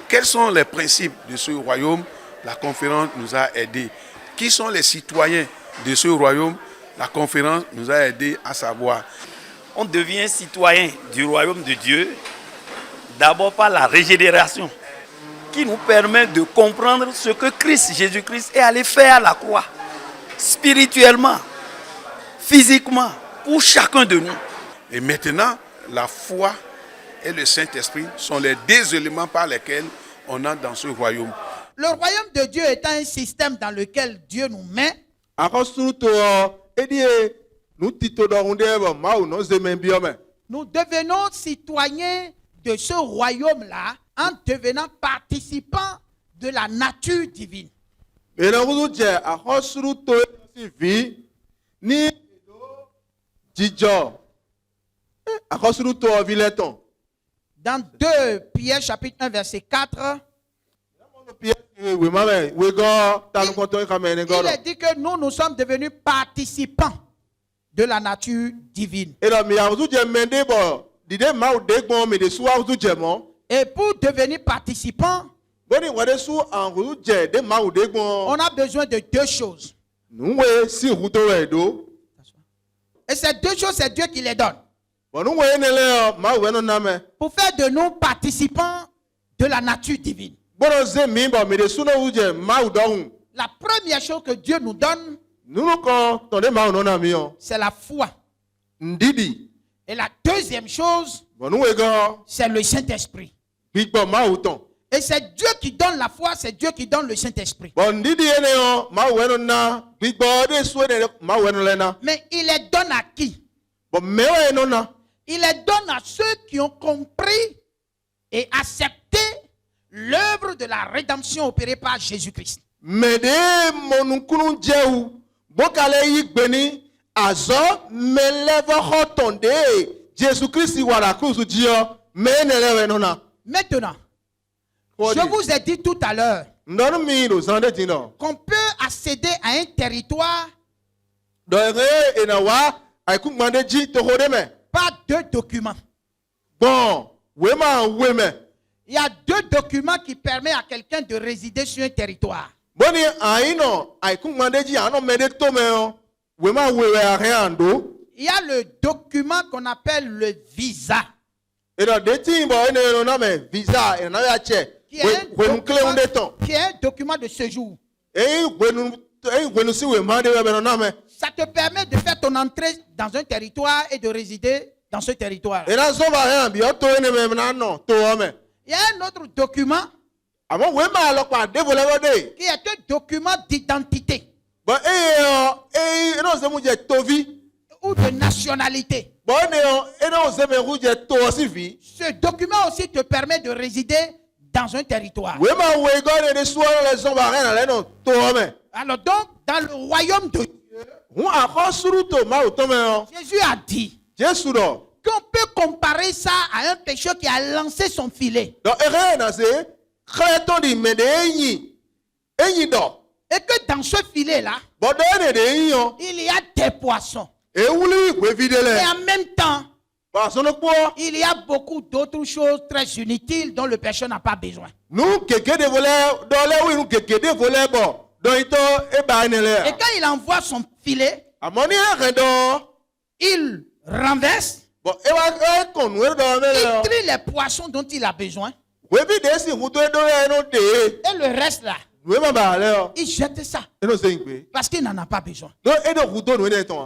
Quels sont les principes de ce royaume? La conférence nous a aidés. Qui sont les citoyens de ce royaume? La conférence nous a aidés à savoir. On devient citoyen du royaume de Dieu d'abord par la régénération qui nous permet de comprendre ce que Christ, Jésus-Christ, est allé faire à la croix, spirituellement, physiquement, pour chacun de nous. Et maintenant, la foi et le Saint-Esprit sont les deux éléments par lesquels on entre dans ce royaume. Le royaume de Dieu est un système dans lequel Dieu nous met. Nous devenons citoyens de ce royaume-là en devenant participants de la nature divine. Dans 2 Pierre chapitre 1 verset 4, il est dit que nous sommes devenus participants de la nature divine. Et pour devenir participant, on a besoin de deux choses. Et ces deux choses, c'est Dieu qui les donne. Pour faire de nous participants de la nature divine. La première chose que Dieu nous donne, c'est la foi. Et la deuxième chose, c'est le Saint-Esprit. Et c'est Dieu qui donne la foi, c'est Dieu qui donne le Saint-Esprit. Mais il les donne à qui? Il les donne à ceux qui ont compris et accepté l'œuvre de la rédemption opérée par Jésus-Christ. Maintenant, je vous ai dit tout à l'heure qu'on peut accéder à un territoire par deux documents. Il y a deux documents qui permettent à quelqu'un de résider sur un territoire. Il y a le document qu'on appelle le visa. Qui est un document de séjour. Ça te permet de faire ton entrée dans un territoire et de résider dans ce territoire. Il y a un autre document qui est un document d'identité ou de nationalité. Ce document aussi te permet de résider dans un territoire. Alors donc, dans le royaume de Dieu, Jésus a dit qu'on peut comparer ça à un pêcheur qui a lancé son filet. Et que dans ce filet-là, il y a des poissons. Et en même temps, il y a beaucoup d'autres choses très inutiles dont le pêcheur n'a pas besoin. Et quand il envoie son filet, il renverse, il trie les poissons dont il a besoin. Et le reste là, il jette ça parce qu'il n'en a pas besoin.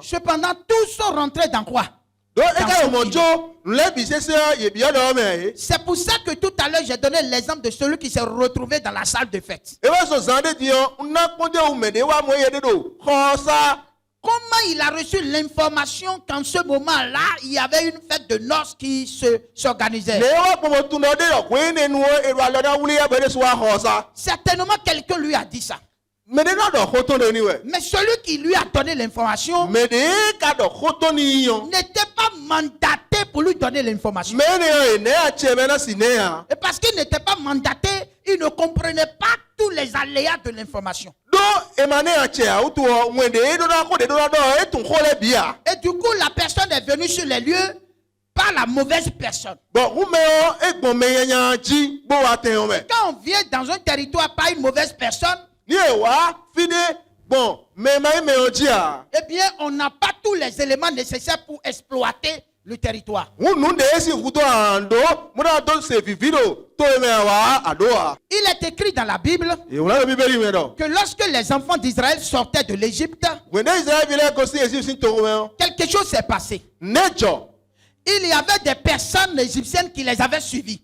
Cependant, tous sont rentrés dans quoi? C'est pour ça que tout à l'heure j'ai donné l'exemple de celui qui s'est retrouvé dans la salle de fête. Comment il a reçu l'information qu'en ce moment-là, il y avait une fête de noces qui s'organisait? Certainement quelqu'un lui a dit ça. Mais celui qui lui a donné l'information n'était pas mandaté pour lui donner l'information. Et parce qu'il n'était pas mandaté, il ne comprenait pas tous les aléas de l'information. Et du coup, la personne est venue sur les lieux par la mauvaise personne. Quand on vient dans un territoire par une mauvaise personne, eh bien, on n'a pas tous les éléments nécessaires pour exploiter le territoire. Il est écrit dans la Bible que lorsque les enfants d'Israël sortaient de l'Égypte, quelque chose s'est passé. Il y avait des personnes égyptiennes qui les avaient suivis.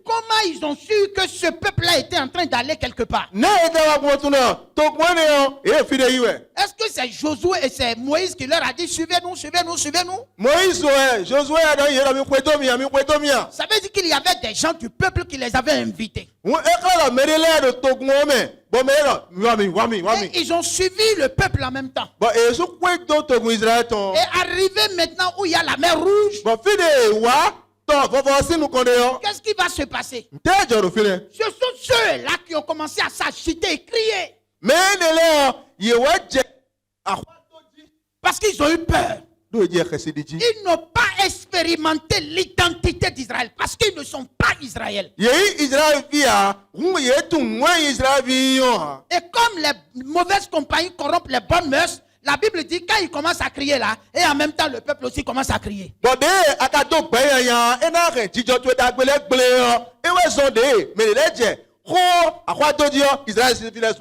Comment ils ont su que ce peuple-là était en train d'aller quelque part? Est-ce que c'est Josué et c'est Moïse qui leur a dit suivez-nous, suivez-nous, suivez-nous? Ça veut dire qu'il y avait des gens du peuple qui les avaient invités. Et ils ont suivi le peuple en même temps. Et arrivé maintenant où il y a la mer Rouge, qu'est-ce qui va se passer? Ce sont ceux-là qui ont commencé à s'agiter et crier. Parce qu'ils ont eu peur. Ils n'ont pas expérimenté l'identité d'Israël parce qu'ils ne sont pas Israël. Et comme les mauvaises compagnies corrompent les bonnes mœurs, la Bible dit quand ils commencent à crier là, et en même temps le peuple aussi commence à crier. Dans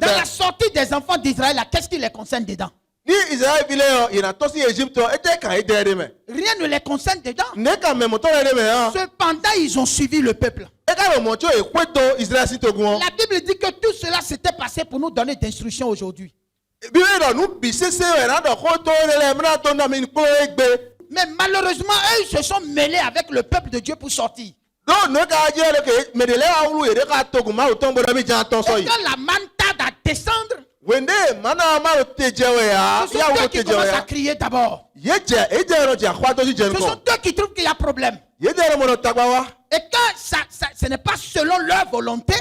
la sortie des enfants d'Israël, qu'est-ce qui les concerne dedans? Rien ne les concerne dedans. Cependant, ils ont suivi le peuple. La Bible dit que tout cela s'était passé pour nous donner d'instructions aujourd'hui. Mais malheureusement, eux, ils se sont mêlés avec le peuple de Dieu pour sortir. Et quand la manne tarde à descendre, ce sont eux qui commencent à crier d'abord. Ce sont eux qui trouvent qu'il y a problème. Et quand ce n'est pas selon leur volonté,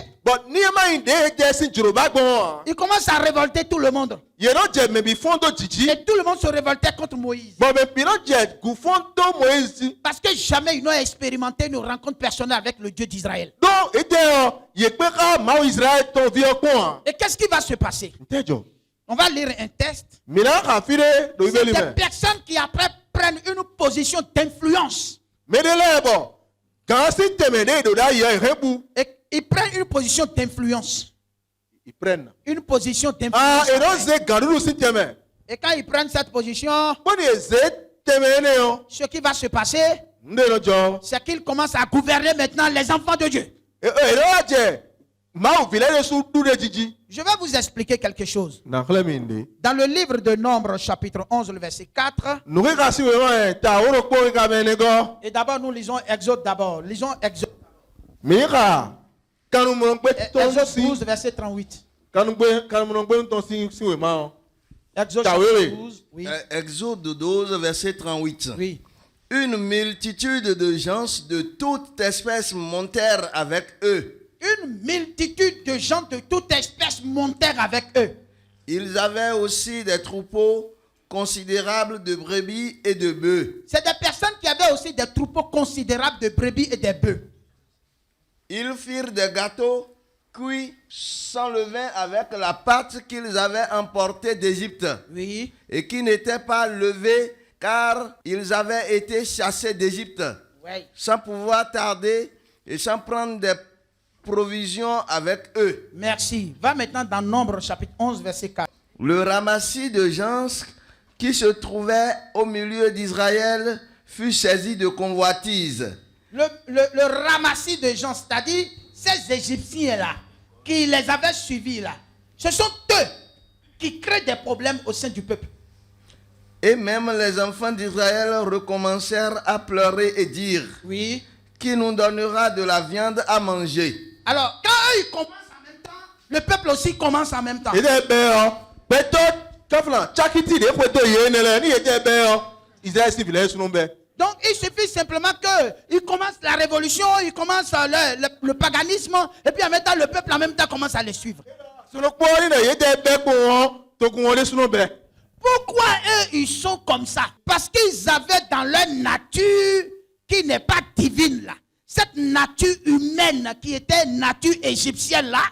ils commencent à révolter tout le monde. Et tout le monde se révoltait contre Moïse. Parce que jamais ils n'ont expérimenté une rencontre personnelle avec le Dieu d'Israël. Et qu'est-ce qui va se passer? On va lire un texte. C'est des personnes qui après prennent une position d'influence. Et ils prennent une position d'influence. Une position d'influence. Et quand ils prennent cette position, ce qui va se passer, c'est qu'ils commencent à gouverner maintenant les enfants de Dieu. Je vais vous expliquer quelque chose. Dans le livre de Nombres, chapitre 11, le verset 4. Et d'abord, nous lisons Exode d'abord. Lisons Exode. Exode 12, verset 38. Exode 12, oui. Exode 12, verset 38. Oui. Une multitude de gens de toute espèce montèrent avec eux. Une multitude de gens de toute espèce montèrent avec eux. Ils avaient aussi des troupeaux considérables de brebis et de bœufs. C'est des personnes qui avaient aussi des troupeaux considérables de brebis et de bœufs. Ils firent des gâteaux cuits sans levain avec la pâte qu'ils avaient emportée d'Égypte. Oui. Et qui n'était pas levée car ils avaient été chassés d'Égypte. Oui. Sans pouvoir tarder et sans prendre des provision avec eux. Merci. Va maintenant dans Nombre chapitre 11 verset 4. Le ramassis de gens qui se trouvait au milieu d'Israël fut saisi de convoitise. Le ramassis de gens, c'est-à-dire ces Égyptiens-là, qui les avaient suivis là, ce sont eux qui créent des problèmes au sein du peuple. Et même les enfants d'Israël recommencèrent à pleurer et dire, oui, qui nous donnera de la viande à manger? Alors, quand eux ils commencent en même temps, le peuple aussi commence en même temps. Donc, il suffit simplement qu'ils commencent la révolution, ils commencent le paganisme, et puis en même temps, le peuple en même temps commence à les suivre. Pourquoi eux, ils sont comme ça? Parce qu'ils avaient dans leur nature, qui n'est pas divine là, cette nature humaine qui était nature égyptienne là,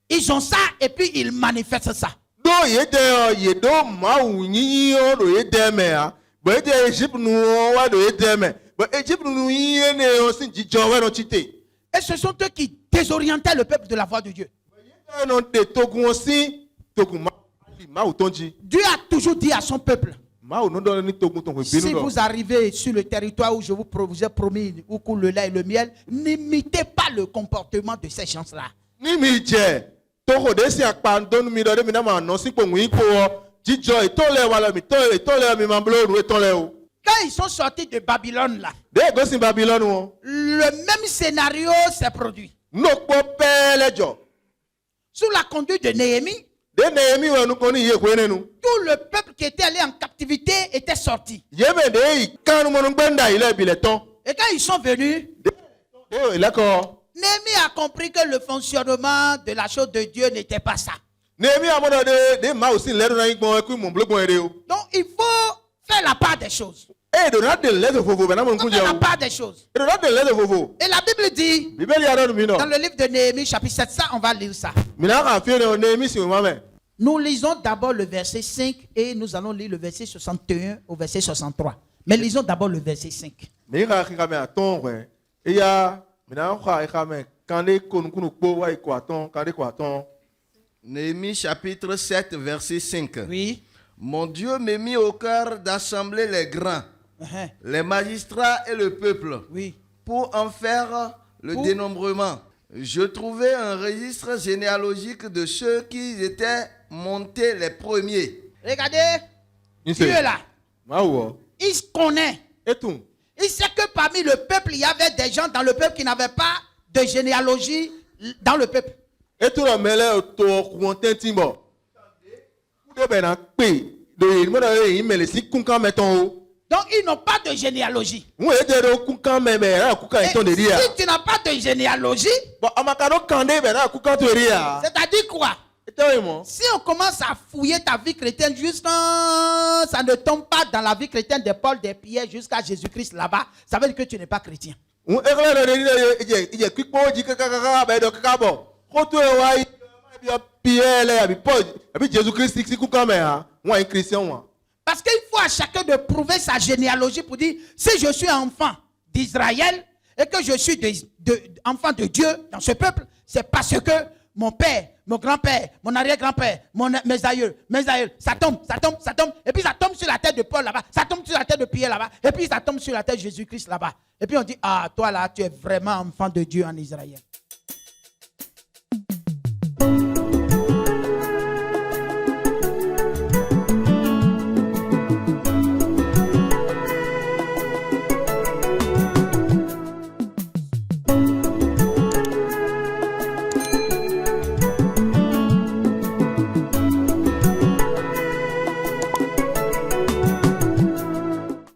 ils ont ça et puis ils manifestent ça. Et ce sont eux qui désorientaient le peuple de la voie de Dieu. Dieu a toujours dit à son peuple, si vous arrivez sur le territoire où je vous ai promis, où coule le lait et le miel, n'imitez pas le comportement de ces gens-là. Quand ils sont sortis de Babylone là, le même scénario s'est produit. Sous la conduite de Néhémie, tout le peuple qui était allé en captivité était sorti. Et quand ils sont venus, Néhémie a compris que le fonctionnement de la chose de Dieu n'était pas ça. Donc il faut faire la part des choses. Faire la part des choses. Et la Bible dit, dans le livre de Néhémie, chapitre 7, ça, on va lire ça. Nous lisons d'abord le verset 5 et nous allons lire le verset 61 au verset 63. Mais lisons d'abord le verset 5. Néhémie chapitre 7 verset 5. Oui. Mon Dieu m'a mis au cœur d'assembler les grands, les magistrats et le peuple, oui, pour en faire le dénombrement. Je trouvais un registre généalogique de ceux qui étaient montés les premiers. Regardez, Dieu là, il se connaît. Il sait que parmi le peuple, il y avait des gens dans le peuple qui n'avaient pas de généalogie dans le peuple. Donc ils n'ont pas de généalogie. Et si tu n'as pas de généalogie, c'est-à-dire quoi? Si on commence à fouiller ta vie chrétienne, ça ne tombe pas dans la vie chrétienne de Paul, de Pierre jusqu'à Jésus-Christ là-bas, ça veut dire que tu n'es pas chrétien. Parce qu'il faut à chacun de prouver sa généalogie pour dire, si je suis enfant d'Israël et que je suis enfant de Dieu dans ce peuple, c'est parce que mon père, mon grand-père, mon arrière-grand-père, mes aïeux, ça tombe, et puis ça tombe sur la tête de Paul là-bas, ça tombe sur la tête de Pierre là-bas, et puis ça tombe sur la tête de Jésus-Christ là-bas. Et puis on dit, ah, toi là, tu es vraiment enfant de Dieu en Israël.